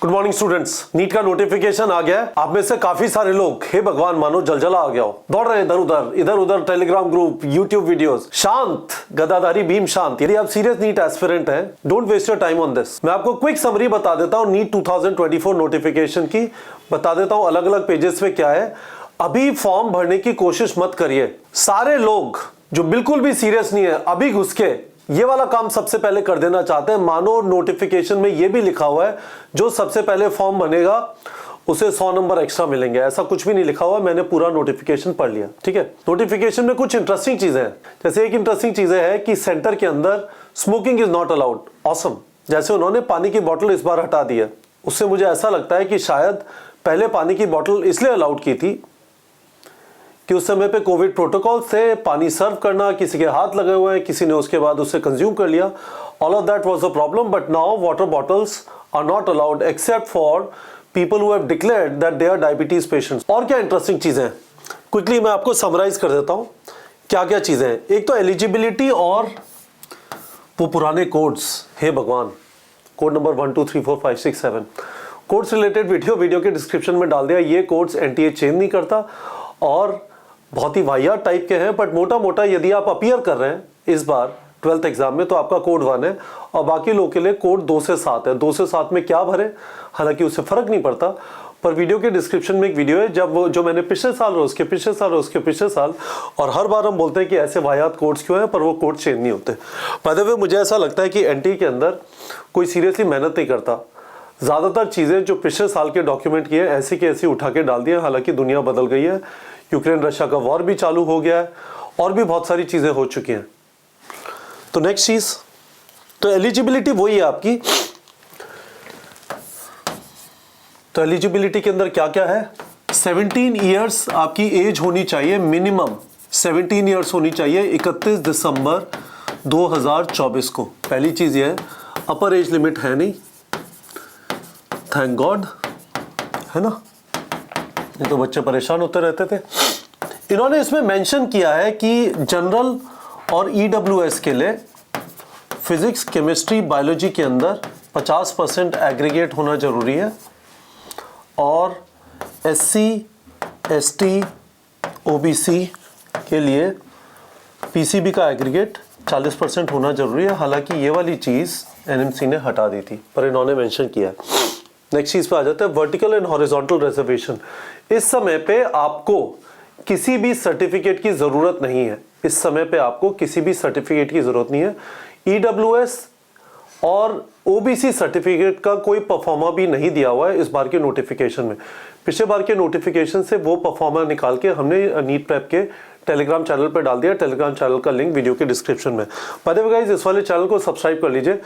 Good morning students, NEET का notification आ गया है। आप में से काफी सारे लोग हे भगवान मानो जलजला आ गया हो, दौड़ रहे इधर उधर टेलीग्राम ग्रुप, यूट्यूब वीडियोस। शांत गदाधारी भीम शांत। यदि आप सीरियस नीट एस्पिरेंट हैं, don't waste your time on this. मैं आपको क्विक समरी बता देता हूं नीट 2024 नोटिफिकेशन की, बता देता हूं अलग अलग पेजेस पे क्या है। अभी फॉर्म भरने की कोशिश मत करिए। सारे लोग जो बिल्कुल भी सीरियस नहीं है, अभी घुस के ये वाला काम सबसे पहले कर देना चाहते हैं। मानो नोटिफिकेशन में ये भी लिखा हुआ है जो सबसे पहले फॉर्म बनेगा उसे 100 नंबर एक्स्ट्रा मिलेंगे। ऐसा कुछ भी नहीं लिखा हुआ, मैंने पूरा नोटिफिकेशन पढ़ लिया। ठीक है, नोटिफिकेशन में कुछ इंटरेस्टिंग चीजें हैं। जैसे एक इंटरेस्टिंग चीजें है कि सेंटर के अंदर smoking is not allowed. Awesome. जैसे उन्होंने पानी की बोतल इस बार हटा दी है, उससे मुझे ऐसा लगता है कि शायद पहले पानी की बोतल इसलिए अलाउड की थी कि उस समय पे कोविड प्रोटोकॉल से पानी सर्व करना, किसी के हाथ लगे हुए हैं, किसी ने उसके बाद उसे कंज्यूम कर लिया, all of that was a problem. But now water bottles are not allowed except for people who have declared that they are diabetes patients. और क्या इंटरेस्टिंग चीजें हैं, क्विकली मैं आपको समराइज कर देता हूं क्या क्या चीजें हैं। एक तो एलिजिबिलिटी और वो पुराने कोड्स, हे भगवान, code number 1 2 3 4 5 6 7 codes related video के डिस्क्रिप्शन में डाल दिया। ये कोड्स एनटीए चेंज नहीं करता और बहुत ही वाहियात टाइप के हैं, बट मोटा मोटा यदि आप अपीयर कर रहे हैं इस बार 12th एग्जाम में तो आपका कोड 1 है और बाकी लोगों के लिए कोड 2 से 7 है। 2 से 7 में क्या भरे, हालांकि उससे फर्क नहीं पड़ता, पर वीडियो के डिस्क्रिप्शन में एक वीडियो है जब वो जो मैंने पिछले साल और उसके पिछले साल और उसके पिछले साल, और हर बार हम बोलते हैं कि ऐसे वाहियात कोड्स क्यों हैं, पर वो कोड चेंज नहीं होते। बाय द वे मुझे ऐसा लगता है कि एनटीए के अंदर कोई सीरियसली मेहनत नहीं करता। ज़्यादातर चीज़ें जो पिछले साल के डॉक्यूमेंट की है ऐसी की ऐसी उठा के डाल दिए। हालांकि दुनिया बदल गई है, यूक्रेन रशिया का वॉर भी चालू हो गया है और भी बहुत सारी चीज़ें हो चुकी हैं। तो नेक्स्ट चीज़, तो एलिजिबिलिटी वही है आपकी। तो एलिजिबिलिटी के अंदर क्या क्या है, 17 ईयर्स आपकी एज होनी चाहिए, मिनिमम 17 ईयर्स होनी चाहिए 31 दिसंबर 2024 को। पहली चीज़ ये है, अपर एज लिमिट है नहीं, थैंक गॉड, है ना, ये तो बच्चे परेशान होते रहते थे। इन्होंने इसमें मेंशन किया है कि जनरल और ईडब्ल्यूएस के लिए फिजिक्स, केमिस्ट्री, बायोलॉजी के अंदर 50% एग्रीगेट होना जरूरी है और एससी, एसटी, ओबीसी के लिए पीसीबी का एग्रीगेट 40% होना जरूरी है। हालांकि ये वाली चीज़ एनएमसी ने हटा दी थी, पर इन्होंने मेंशन किया है। नेक्स्ट चीज पे आ जाता है, वर्टिकल एंड हॉरिजॉन्टल रिजर्वेशन। इस समय पे आपको किसी भी सर्टिफिकेट की जरूरत नहीं है। इस समय पे आपको किसी भी सर्टिफिकेट की जरूरत नहीं है। ईडब्ल्यूएस और ओबीसी सर्टिफिकेट का कोई परफॉर्मा भी नहीं दिया हुआ है इस बार के नोटिफिकेशन में। पिछले बार के नोटिफिकेशन से वो परफॉर्मा निकाल के हमने नीट प्रेप के टेलीग्राम चैनल पर डाल दिया। टेलीग्राम चैनल का लिंक वीडियो के डिस्क्रिप्शन में। बाय द वे गाइस, इस वाले चैनल को सब्सक्राइब कर लीजिए।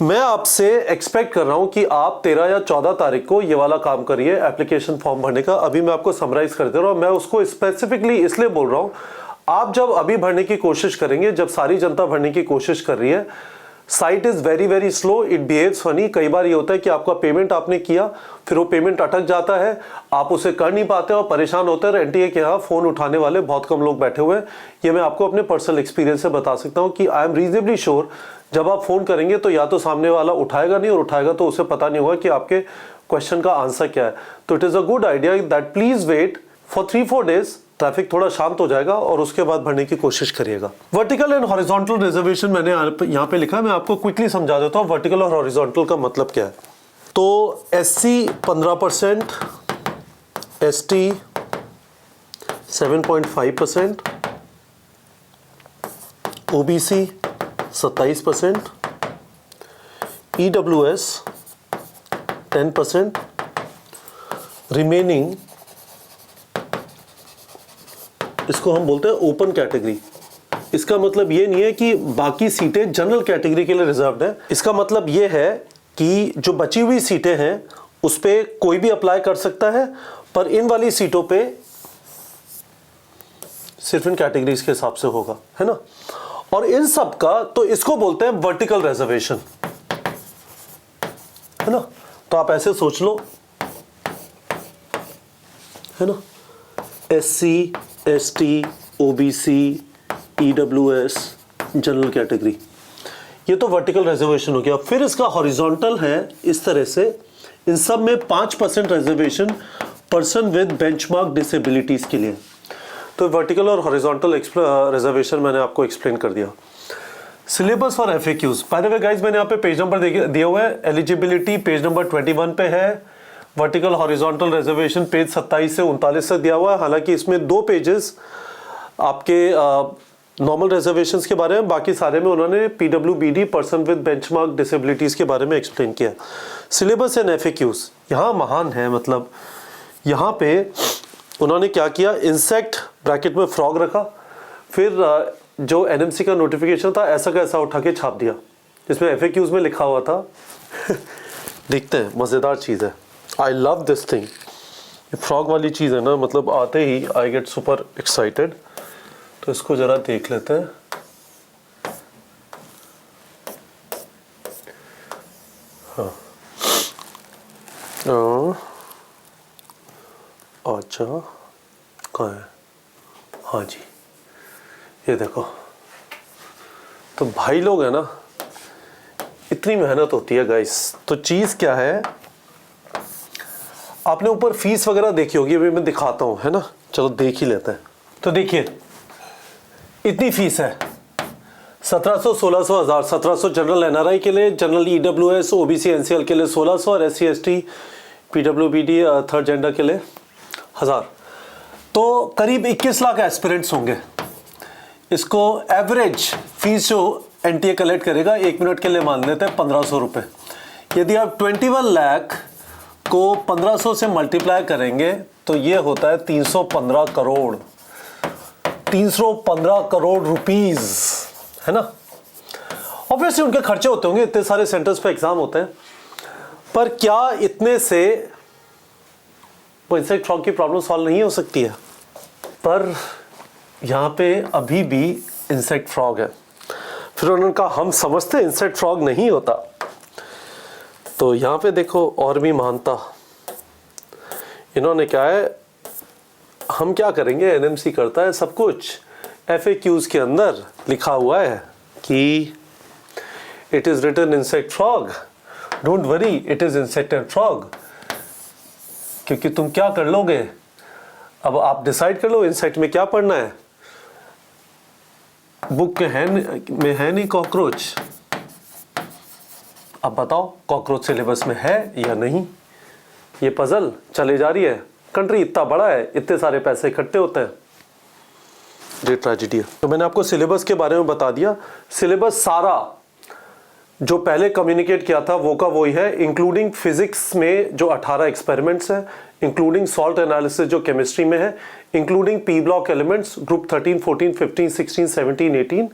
मैं आपसे एक्सपेक्ट कर रहा हूं कि आप 13 या 14 तारीख को ये वाला काम करिए एप्लीकेशन फॉर्म भरने का। अभी मैं आपको समराइज कर दे रहा हूं। मैं उसको स्पेसिफिकली इसलिए बोल रहा हूं, आप जब अभी भरने की कोशिश करेंगे, जब सारी जनता भरने की कोशिश कर रही है, site is very very slow, it behaves funny. कई बार ये होता है कि आपका पेमेंट आपने किया, फिर वो पेमेंट अटक जाता है, आप उसे कर नहीं पाते और परेशान होते हैं। एनटीए के यहाँ फोन उठाने वाले बहुत कम लोग बैठे हुए हैं। ये मैं आपको अपने पर्सनल एक्सपीरियंस से बता सकता हूँ कि आई एम रीजनेबली श्योर जब आप फोन करेंगे तो या तो सामने वाला उठाएगा नहीं, और उठाएगा तो उसे पता नहीं होगा कि आपके क्वेश्चन का आंसर क्या है। तो it is a good idea that please wait for 3-4 days. Traffic थोड़ा शांत हो जाएगा और उसके बाद भरने की कोशिश करिएगा। वर्टिकल एंड हॉरिजॉन्टल रिजर्वेशन मैंने यहाँ पे लिखा है, मैं आपको क्विकली समझा देता हूँ वर्टिकल और हॉरिजॉन्टल का मतलब क्या है। तो SC 15%, ST 7.5%, OBC 27%, EWS 10%, remaining इसको हम बोलते हैं ओपन कैटेगरी। इसका मतलब ये नहीं है कि बाकी सीटें जनरल कैटेगरी के लिए रिजर्व्ड है। इसका मतलब ये है कि जो बची हुई सीटें हैं उस पे कोई भी अप्लाई कर सकता है, पर इन वाली सीटों पे सिर्फ इन कैटेगरीज के हिसाब से होगा, है ना। और इन सब का तो इसको बोलते हैं वर्टिकल रिजर्वेशन, है ना। तो आप ऐसे सोच लो, है ना, SC, ST, OBC, EWS, general category, ये तो वर्टिकल रिजर्वेशन हो गया। फिर इसका हॉरिजॉन्टल है इस तरह से इन सब में 5% reservation person with benchmark disabilities के लिए। तो वर्टिकल और हॉरिजॉन्टल रिजर्वेशन मैंने आपको एक्सप्लेन कर दिया। सिलेबस और FAQs, by the way guys मैंने यहाँ पे पेज नंबर दिया हुआ है। एलिजिबिलिटी पेज नंबर 21 पे है, वर्टिकल हॉरिजॉन्टल रिजर्वेशन पेज 27 से 39 तक दिया हुआ है। हालांकि इसमें 2 पेजेस आपके नॉर्मल रिजर्वेशंस के बारे में, बाकी सारे में उन्होंने PWBD person with benchmark disabilities के बारे में एक्सप्लेन किया। सिलेबस एंड एफएक्यूज यहाँ महान है, मतलब यहाँ पे उन्होंने क्या किया, इंसेक्ट ब्रैकेट में फ्रॉग रखा, फिर जो एनएमसी का नोटिफिकेशन था ऐसा का ऐसा उठा के छाप दिया, जिसमें एफएक्यूज में लिखा हुआ था देखते हैं, मज़ेदार चीज़ है। आई लव दिस थिंग, ये फ्रॉग वाली चीज़ है ना, मतलब आते ही आई गेट सुपर एक्साइटेड। तो इसको ज़रा देख लेते हैं। हाँ अच्छा कहाँ है, हाँ जी ये देखो। तो भाई लोग है ना, इतनी मेहनत होती है गाइस। तो चीज़ क्या है, आपने ऊपर फीस वगैरह देखी होगी, अभी मैं दिखाता हूँ, है ना, चलो देख ही लेते हैं। तो देखिए इतनी फीस है, 1700, 1600, 1000। 1700 जनरल एनआरआई के लिए, जनरल ईडब्ल्यूएस ओबीसी एनसीएल के लिए 1600 और SC ST PWBD third gender के लिए 1000। तो करीब 21 लाख एस्पिरेंट्स होंगे। इसको एवरेज फीस जो एनटीए कलेक्ट करेगा 1 मिनट के लिए मान लेते हैं 1500 रुपये। यदि आप 21 लाख को 1500 से मल्टीप्लाई करेंगे तो ये होता है 315 करोड़, 315 करोड़ रुपीस, है ना। ऑब्वियसली उनके खर्चे होते होंगे, इतने सारे सेंटर्स पे एग्जाम होते हैं, पर क्या इतने से वो इंसेक्ट फ्रॉग की प्रॉब्लम सॉल्व नहीं हो सकती है? पर यहाँ पे अभी भी इंसेक्ट फ्रॉग है। फिर उन्होंने कहा हम समझते इंसेक्ट फ्रॉग नहीं होता। तो यहाँ पे देखो और भी मानता, इन्होंने क्या है, हम क्या करेंगे, एनएमसी करता है सब कुछ। एफएक्यूज के अंदर लिखा हुआ है कि it is written insect frog, don't worry it is insect and frog. क्योंकि तुम क्या कर लोगे, अब आप डिसाइड कर लो इंसेक्ट में क्या पढ़ना है। बुक में है नहीं कॉकरोच, अब बताओ कॉकरोच सिलेबस में है या नहीं। ये पजल चले जा रही है। कंट्री इतना बड़ा है, इतने सारे पैसे इकट्ठे होते हैं, ये ट्रेजेडी है। तो मैंने आपको सिलेबस के बारे में बता दिया। सिलेबस सारा जो पहले कम्युनिकेट किया था वो का वही है, इंक्लूडिंग फिजिक्स में जो 18 एक्सपेरिमेंट्स हैं, इंक्लूडिंग सॉल्ट एनालिसिस जो केमिस्ट्री में है, including P block elements group 13, 14, 15, 16, 17, 18,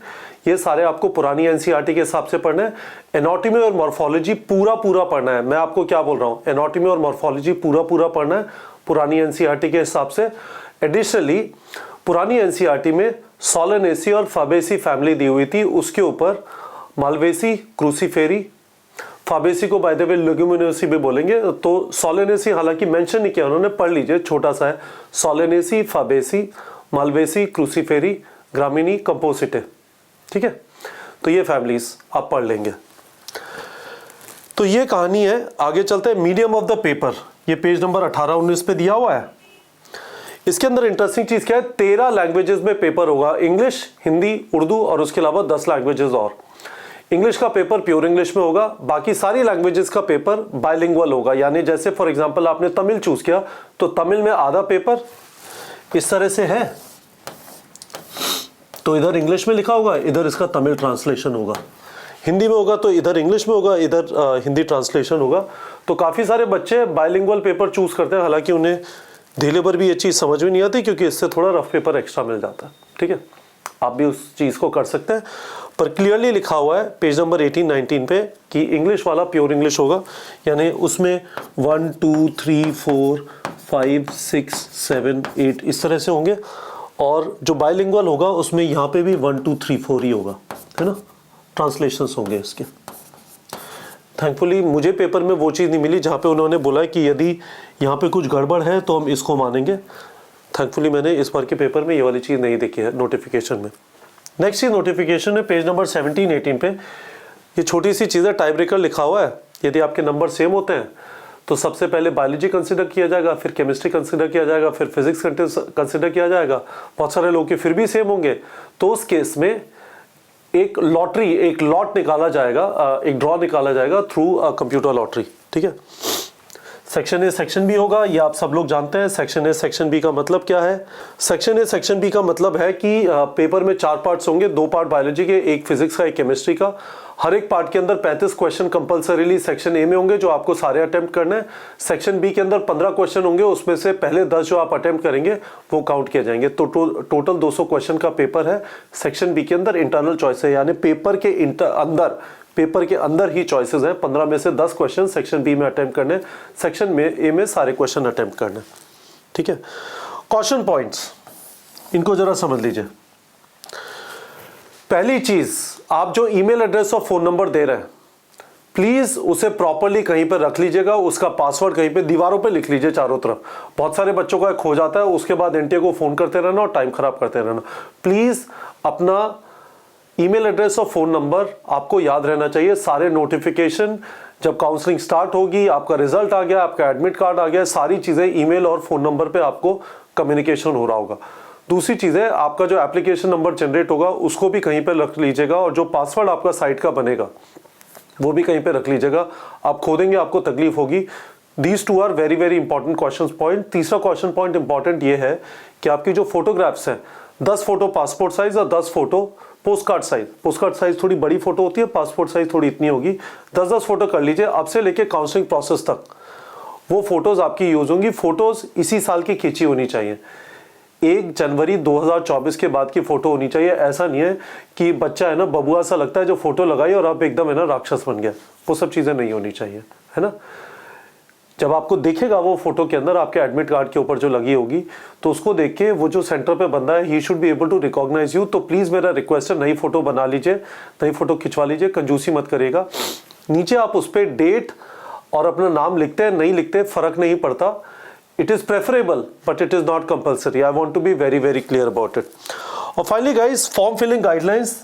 ये सारे आपको पुरानी एनसीईआरटी के हिसाब से पढ़ना है। एनाटॉमी और मॉर्फोलॉजी पूरा पढ़ना है। मैं आपको क्या बोल रहा हूँ, एनाटॉमी और मॉर्फोलॉजी पूरा पढ़ना है पुरानी एनसीईआरटी के हिसाब से। एडिशनली पुरानी एनसीईआरटी में सोलेनेसी और फाबेसी फैमिली दी हुई थी, उसके ऊपर मालवेसी, क्रूसीफेरी, फाबेसी को बाय द वे लेग्यूमिनोसी भी बोलेंगे। तो सोलेनेसी हालांकि मेंशन नहीं किया उन्होंने, पढ़ लीजिए, छोटा सा है। सोलेनेसी, फाबेसी, मालवेसी, क्रूसीफेरी, ग्रामिनी, कंपोसिटे, ठीक है। तो ये फैमिलीज आप पढ़ लेंगे। तो ये कहानी है। आगे चलते हैं। मीडियम ऑफ द पेपर, ये पेज नंबर 18-19 पे दिया हुआ है। इसके अंदर इंटरेस्टिंग चीज क्या है, 13 लैंग्वेजेस में पेपर होगा, इंग्लिश, हिंदी, उर्दू और उसके अलावा 10 लैंग्वेजेस और। इंग्लिश का पेपर प्योर इंग्लिश में होगा, बाकी सारी लैंग्वेजेस का पेपर बाइलिंगुअल होगा। यानी जैसे फॉर एग्जांपल आपने तमिल चूज किया तो तमिल में आधा पेपर इस तरह से है, तो इधर इंग्लिश में लिखा होगा, इधर इसका तमिल ट्रांसलेशन होगा। हिंदी में होगा तो इधर इंग्लिश में होगा, इधर हिंदी ट्रांसलेशन होगा। तो काफ़ी सारे बच्चे बाइलिंगुअल पेपर चूज करते हैं, हालांकि उन्हें धीले पर भी ये चीज़ समझ में नहीं आती क्योंकि इससे थोड़ा रफ पेपर एक्स्ट्रा मिल जाता है, ठीक है। आप भी उस चीज़ को कर सकते हैं, पर क्लियरली लिखा हुआ है पेज नंबर 18-19 पे कि इंग्लिश वाला प्योर इंग्लिश होगा। यानी उसमें 1, 2, 3, 4, 5, 6, 7, 8 इस तरह से होंगे, और जो बाइलिंगुअल होगा उसमें यहाँ पे भी 1, 2, 3, 4 ही होगा, है ना, ट्रांसलेशंस होंगे इसके। थैंकफुली मुझे पेपर में वो चीज़ नहीं मिली जहाँ पे उन्होंने बोला कि यदि यहाँ पे कुछ गड़बड़ है तो हम इसको मानेंगे। थैंकफुली मैंने इस बार के पेपर में ये वाली चीज़ नहीं देखी है नोटिफिकेशन में। नेक्स्ट चीज़ नोटिफिकेशन में पेज नंबर 17-18 पे ये छोटी सी चीज़ है, टाई ब्रेकर लिखा हुआ है। यदि आपके नंबर सेम होते हैं तो सबसे पहले बायोलॉजी कंसिडर किया जाएगा, फिर केमिस्ट्री कंसिडर किया जाएगा, फिर फिजिक्स कंसिडर किया जाएगा। बहुत सारे लोग के फिर भी सेम होंगे, तो उस केस में एक लॉटरी, एक लॉट निकाला जाएगा, एक ड्रॉ निकाला जाएगा थ्रू कंप्यूटर लॉटरी। ठीक है, सेक्शन ए सेक्शन बी होगा, ये आप सब लोग जानते हैं। सेक्शन ए सेक्शन बी का मतलब क्या है? सेक्शन ए सेक्शन बी का मतलब है कि पेपर में 4 पार्ट्स होंगे, 2 पार्ट बायोलॉजी के, एक फिजिक्स का, एक केमिस्ट्री का। हर एक पार्ट के अंदर 35 क्वेश्चन कंपलसरीली सेक्शन ए में होंगे जो आपको सारे अटेम्प्ट करने हैं। सेक्शन बी के अंदर 15 क्वेश्चन होंगे, उसमें से पहले 10 जो आप अटेम्प्ट करेंगे वो काउंट किए जाएंगे। तो टोटल 200 क्वेश्चन का पेपर है सेक्शन बी के अंदर। इंटरनल चॉइस है, यानी पेपर के अंदर ही चॉइसेस हैं। 15 में से 10 क्वेश्चन सेक्शन बी में अटेम्प्ट करने, सेक्शन में ए में सारे क्वेश्चन अटेम्प्ट करने। ठीक है, क्वेश्चन पॉइंट्स इनको जरा समझ लीजिए। पहली चीज, आप जो ईमेल एड्रेस और फोन नंबर दे रहे हैं, प्लीज उसे प्रॉपर्ली कहीं पर रख लीजिएगा। उसका पासवर्ड कहीं पे दीवारों पे लिख लीजिए चारों तरफ। बहुत सारे बच्चों का खो जाता है, उसके बाद एनटीए को फोन करते रहना और टाइम खराब करते रहना। प्लीज अपना ईमेल एड्रेस और फोन नंबर आपको याद रहना चाहिए। सारे नोटिफिकेशन, जब काउंसलिंग स्टार्ट होगी, आपका रिजल्ट आ गया, आपका एडमिट कार्ड आ गया, सारी चीजें ईमेल और फोन नंबर पे आपको कम्युनिकेशन हो रहा होगा। दूसरी चीज है, आपका जो एप्लीकेशन नंबर जनरेट होगा उसको भी कहीं पे रख लीजिएगा, और जो पासवर्ड आपका साइट का बनेगा वो भी कहीं पे रख लीजिएगा। आप खो देंगे, आपको तकलीफ होगी। These two are very very important question point. तीसरा क्वेश्चन पॉइंट इंपॉर्टेंट ये है कि आपकी जो फोटोग्राफ्स हैं, 10 फोटो पासपोर्ट साइज और 10 photo post card size. Post card size थोड़ी बड़ी फोटो होती है, पासपोर्ट साइज थोड़ी इतनी होगी। 10-10 फोटो कर लीजिए। अब से लेके काउंसलिंग प्रोसेस तक वो फोटोज आपकी यूज होंगी। फोटोज इसी साल की खींची होनी चाहिए। 1 जनवरी 2024 के बाद की फोटो होनी चाहिए। ऐसा नहीं है कि बच्चा है ना बबुआ सा लगता है जो फोटो लगाई और अब एकदम है ना राक्षस बन गया। वो सब चीजें नहीं होनी चाहिए, है ना। जब आपको देखेगा वो फोटो के अंदर आपके एडमिट कार्ड के ऊपर जो लगी होगी, तो उसको देख के वो जो सेंटर पे बंदा है, he should be able to recognise you. तो प्लीज मेरा रिक्वेस्ट है, नई फोटो बना लीजिए, नई फोटो खिंचवा लीजिए, कंजूसी मत करिएगा। नीचे आप उस पर डेट और अपना नाम लिखते हैं, नहीं लिखते फर्क नहीं पड़ता। It is preferable but it is not compulsory. I want to be very very clear about it. और finally guys, form filling guidelines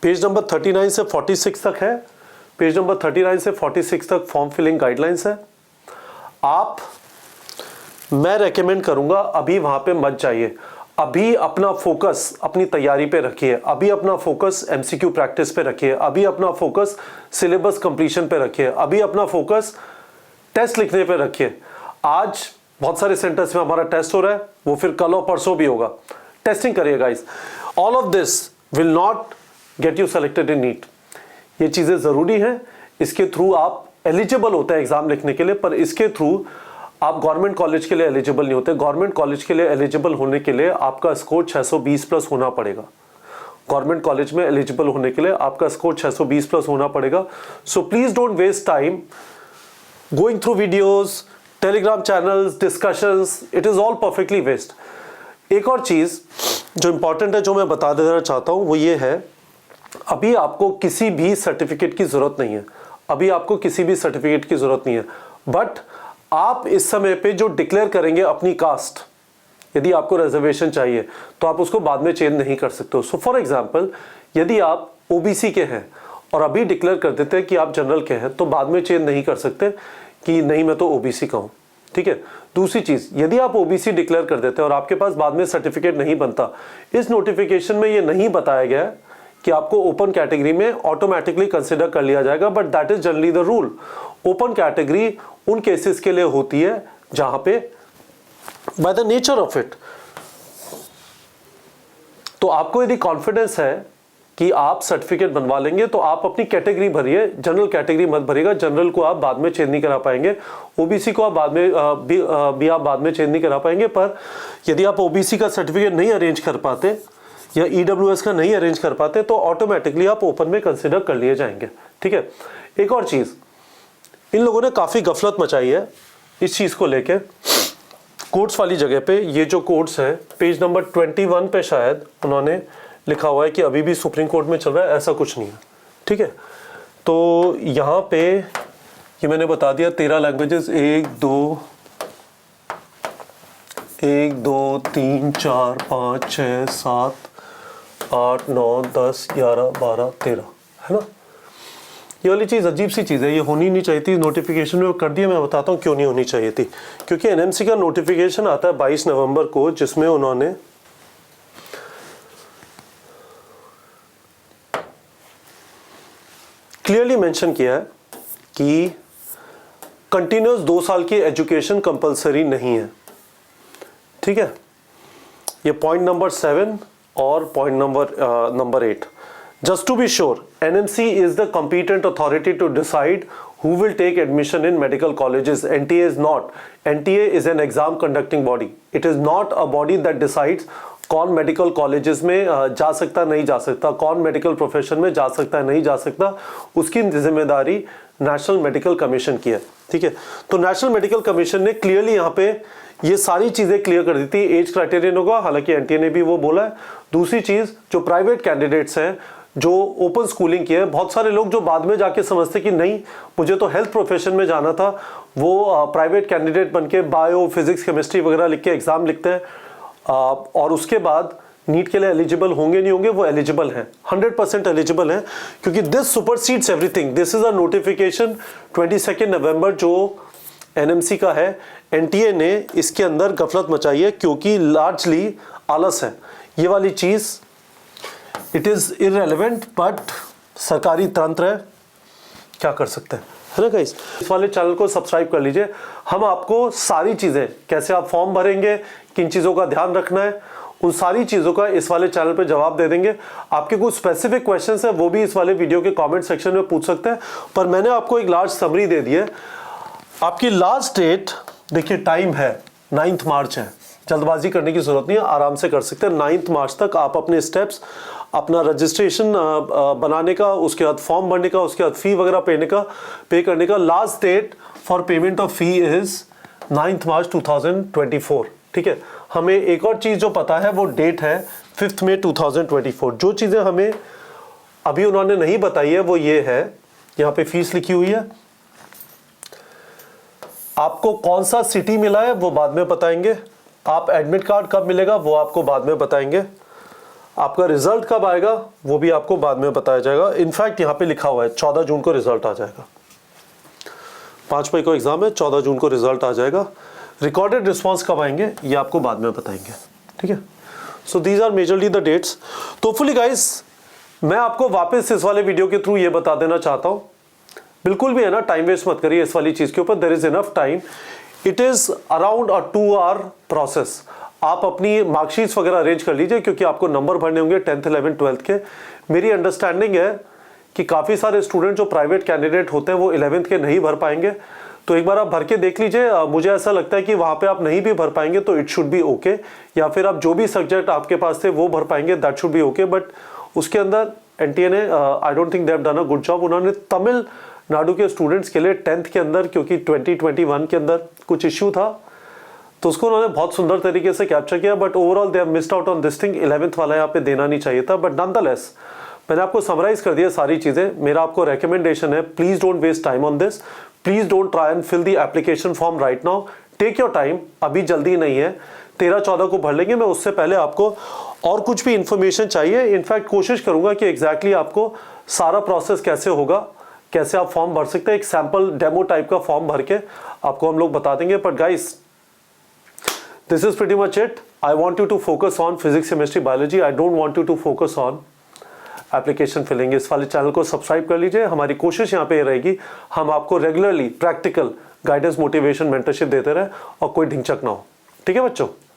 page number 39 से 46 तक है। पेज नंबर 39 से 46 तक फॉर्म फिलिंग गाइडलाइंस है। मैं रेकमेंड करूंगा अभी वहां पे मत जाइए। अभी अपना फोकस अपनी तैयारी पे रखिए, अभी अपना फोकस एमसीक्यू प्रैक्टिस पे रखिए, अभी अपना फोकस सिलेबस कंप्लीशन पे रखिए, अभी अपना फोकस टेस्ट लिखने पे रखिए। आज बहुत सारे सेंटर्स में हमारा टेस्ट हो रहा है, वो फिर कल और परसों भी होगा। टेस्टिंग करिए guys. All of this will not get you selected in NEET. ये चीजें जरूरी हैं, इसके थ्रू आप एलिजिबल होते हैं एग्जाम लिखने के लिए, पर इसके थ्रू आप गवर्नमेंट कॉलेज के लिए एलिजिबल नहीं होते। गवर्नमेंट कॉलेज के लिए एलिजिबल होने के लिए आपका स्कोर 620 प्लस होना पड़ेगा। गवर्नमेंट कॉलेज में एलिजिबल होने के लिए आपका स्कोर 620 प्लस होना पड़ेगा। So please don't waste time going through videos, Telegram channels, discussions. It is all perfectly waste. एक और चीज जो इंपॉर्टेंट है, जो मैं बता देना चाहता हूं, वो ये है, अभी आपको किसी भी सर्टिफिकेट की जरूरत नहीं है। अभी आपको किसी भी सर्टिफिकेट की जरूरत नहीं है। बट आप इस समय पे जो डिक्लेयर करेंगे अपनी कास्ट, यदि आपको रिजर्वेशन चाहिए तो आप उसको बाद में चेंज नहीं कर सकते हो। सो फॉर एग्जांपल, यदि आप ओबीसी के हैं और अभी डिक्लेयर कर देते हैं कि आप जनरल के हैं, तो बाद में चेंज नहीं कर सकते कि नहीं मैं तो ओबीसी का हूं। ठीक है। दूसरी चीज, यदि आप ओबीसी डिक्लेयर कर देते हैं और आपके पास बाद में सर्टिफिकेट नहीं बनता, इस नोटिफिकेशन में ये नहीं बताया गया है कि आपको ओपन कैटेगरी में ऑटोमेटिकली कंसिडर कर लिया जाएगा, but that is generally the rule. Open category उन केसेस के लिए होती है जहां पे by the nature of it, तो आपको यदि कॉन्फिडेंस है कि आप सर्टिफिकेट बनवा लेंगे तो आप अपनी कैटेगरी भरिए, जनरल कैटेगरी मत भरिएगा। जनरल को आप बाद में चेंज नहीं करा पाएंगे, ओबीसी को आप बाद में भी आप बाद में चेंज नहीं करा पाएंगे। पर यदि आप ओबीसी का सर्टिफिकेट नहीं अरेंज कर पाते या ईडब्ल्यूएस का नहीं अरेंज कर पाते, तो ऑटोमेटिकली आप ओपन में कंसिडर कर लिए जाएंगे। ठीक है। एक और चीज, इन लोगों ने काफी गफलत मचाई है इस चीज को लेके। कोर्ट्स वाली जगह पे, ये जो कोर्ट्स है, पेज नंबर 21 पे शायद उन्होंने लिखा हुआ है कि अभी भी सुप्रीम कोर्ट में चल रहा है। ऐसा कुछ नहीं है। ठीक है। तो यहाँ पे ये मैंने बता दिया 13 लैंग्वेजेस, 1 2 3 4 5 6 7 8 9 10 11 12 13, है ना। ये वाली चीज़ अजीब सी चीज़ है, ये होनी नहीं चाहिए थी, नोटिफिकेशन में कर दिया। मैं बताता हूँ क्यों नहीं होनी चाहिए थी। क्योंकि एनएमसी का नोटिफिकेशन आता है 22 नवंबर को, जिसमें उन्होंने क्लियरली मेंशन किया है कि कंटिन्यूस 2 साल की एजुकेशन कंपलसरी नहीं है। ठीक है, ये पॉइंट नंबर 7 और point number 8। Just to be sure, NMC is the competent authority to decide who will take admission in medical colleges. NTA is not. NTA is an exam conducting body. It is not a body that decides कौन medical colleges में जा सकता नहीं जा सकता, कौन medical profession में जा सकता है नहीं जा सकता। उसकी जिम्मेदारी नेशनल मेडिकल कमीशन की है। ठीक है, तो नेशनल मेडिकल कमीशन ने क्लियरली यहाँ पे ये सारी चीज़ें क्लियर कर दी थी। एज क्राइटेरियन होगा, हालांकि एनटीए ने भी वो बोला है। दूसरी चीज़, जो प्राइवेट कैंडिडेट्स हैं जो ओपन स्कूलिंग की है, बहुत सारे लोग जो बाद में जाके समझते कि नहीं मुझे तो हेल्थ प्रोफेशन में जाना था, वो प्राइवेट कैंडिडेट बनके बायो, फिजिक्स, केमिस्ट्री वगैरह लिख के एग्जाम लिखते हैं और उसके बाद नीट के लिए एलिजिबल होंगे नहीं होंगे। वो एलिजिबल हैं, 100% एलिजिबल हैं, क्योंकि this supersedes everything. This is a notification 22 November जो एनएमसी का है। एनटीए ने इसके अंदर गफलत मचाई है क्योंकि लार्जली आलस है। ये वाली चीज़ इट इज़ इररेलेवेंट, बट सरकारी तंत्र है, क्या कर सकते हैं, है ना गाइस। इस वाले चैनल को सब्सक्राइब कर लीजिए। हम आपको सारी चीज़ें, कैसे आप फॉर्म भरेंगे, किन चीज़ों का ध्यान रखना है, उन सारी चीज़ों का इस वाले चैनल पे जवाब दे देंगे। आपके कुछ स्पेसिफिक क्वेश्चंस हैं वो भी इस वाले वीडियो के कमेंट सेक्शन में पूछ सकते हैं, पर मैंने आपको एक लार्ज समरी दे दी है। आपकी लास्ट डेट देखिए, टाइम है 9 मार्च है, जल्दबाजी करने की जरूरत नहीं है, आराम से कर सकते हैं। 9 मार्च तक आप अपने स्टेप्स, अपना रजिस्ट्रेशन बनाने का, उसके बाद फॉर्म भरने का, उसके बाद फी वगैरह पे करने का last date for payment of fee is 9 March 2024। ठीक है, हमें एक और चीज़ जो पता है वो डेट है 5 मई 2024। जो चीज़ें हमें अभी उन्होंने नहीं बताई है वो ये है, यहाँ पे फीस लिखी हुई है, आपको कौन सा सिटी मिला है वो बाद में बताएंगे, आप एडमिट कार्ड कब मिलेगा वो आपको बाद में बताएंगे, आपका रिजल्ट कब आएगा वो भी आपको बाद में बताया जाएगा। इनफैक्ट यहाँ पे लिखा हुआ है 14 जून को रिजल्ट आ जाएगा। 5 मई को एग्जाम है, 14 जून को रिजल्ट आ जाएगा। रिकॉर्डेड रिस्पॉन्स कब आएंगे ये आपको बाद में बताएंगे। ठीक है, so these are majorly the dates. तो फुली गाइस, मैं आपको वापस इस वाले वीडियो के थ्रू ये बता देना चाहता हूँ, बिल्कुल भी है ना टाइम वेस्ट मत करिए इस वाली चीज़ के ऊपर। There is enough time. It is around a 2 hour process. आप अपनी मार्कशीट्स वगैरह अरेंज कर लीजिए, क्योंकि आपको नंबर भरने होंगे 10th 11th 12th के। मेरी अंडरस्टैंडिंग है कि काफ़ी सारे स्टूडेंट जो प्राइवेट कैंडिडेट होते हैं वो 11th के नहीं भर पाएंगे, तो एक बार आप भर के देख लीजिए। मुझे ऐसा लगता है कि वहाँ पे आप नहीं भी भर पाएंगे तो इट शुड बी ओके, या फिर आप जो भी सब्जेक्ट आपके पास थे वो भर पाएंगे, that should be okay. But उसके अंदर एनटीए ने I don't think they have done a good job. उन्होंने तमिलनाडु के स्टूडेंट्स के लिए 10th के अंदर, क्योंकि 2021 के अंदर कुछ इश्यू था, तो उसको उन्होंने बहुत सुंदर तरीके से कैप्चर किया। But overall they have missed out on this thing. 11th वाला यहाँ पे देना नहीं चाहिए था, बट नॉनदलेस मैंने आपको समराइज कर दिया सारी चीज़ें। मेरा आपको रेकमेंडेशन है, please don't waste time on this. Please don't try and fill the application form right now. Take your time, अभी जल्दी नहीं है, 13-14 को भर लेंगे। मैं उससे पहले आपको और कुछ भी इंफॉर्मेशन चाहिए, इनफैक्ट कोशिश करूंगा कि एग्जैक्टली आपको सारा प्रोसेस कैसे होगा, कैसे आप फॉर्म भर सकते हैं, एक सैम्पल डेमो टाइप का फॉर्म भर के आपको हम लोग बता देंगे। But guys, this is pretty much it. I want you to focus on physics, chemistry, biology. I don't want you to focus on application filling. इस वाले चैनल को सब्सक्राइब कर लीजिए। हमारी कोशिश यहाँ पे रहेगी, हम आपको regularly practical guidance, motivation, mentorship देते रहे और कोई ढिंचक ना हो। ठीक है बच्चों।